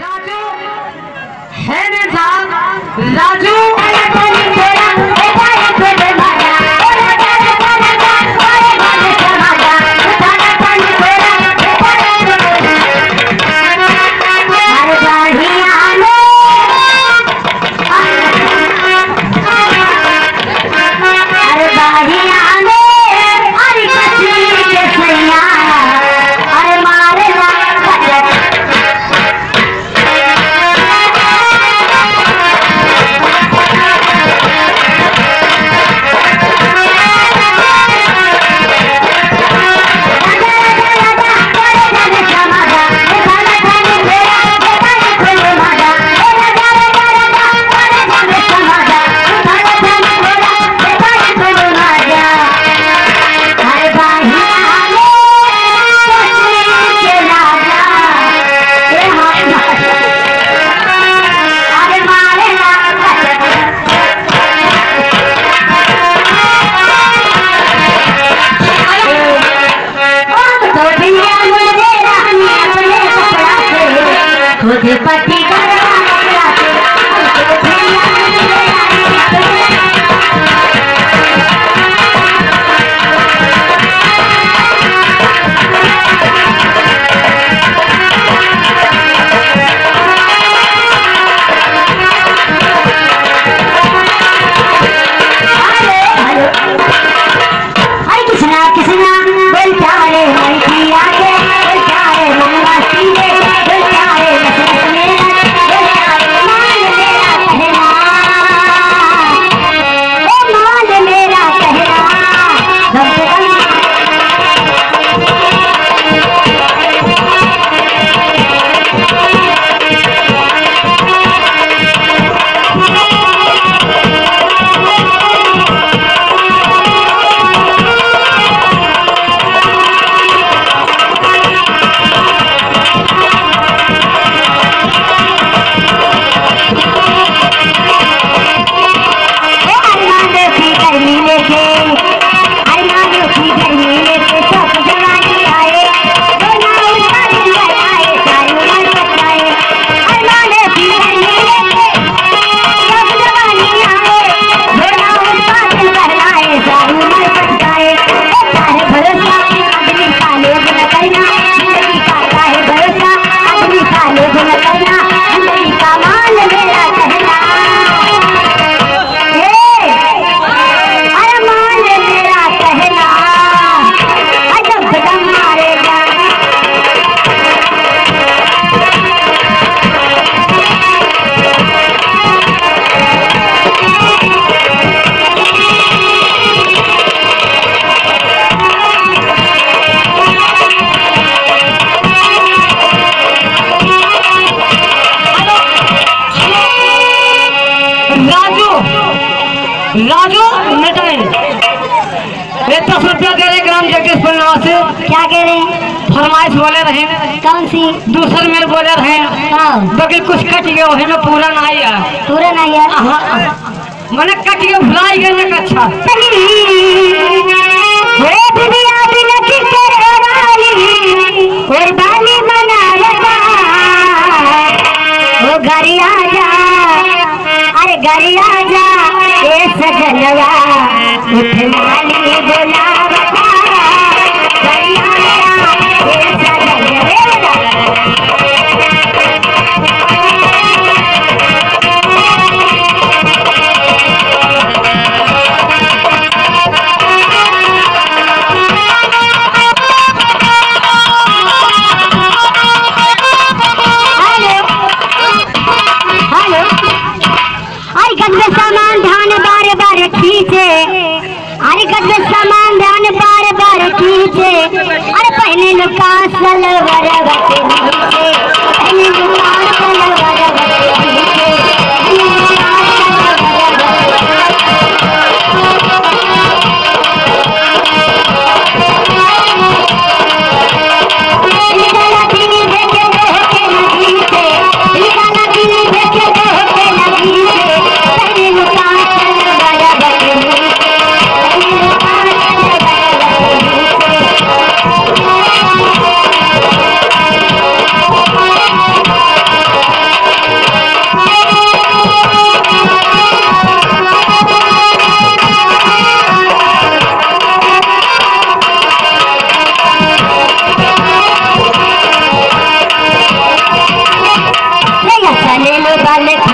राजू है ने साहब राजू राजू मिठाई ये 10 रुपया दे रहे ग्राम जगदीशपुर नाव से। क्या कह रहे हैं? फरमाइश बोले रहे। कौन सी? दूसरे में बोले रहे बाकी कुछ कट गया है ना, पूरा नहीं है। पूरा नहीं है? मैंने कट गया, भुलाई गए ना। अच्छा घरी आजा, अरे घरी आजा सजनवा उठ माली बोलावता, घरी आजा सामान ध्यान बारे बारे खींचे, अरे गद्दे सामान ध्यान बारे पान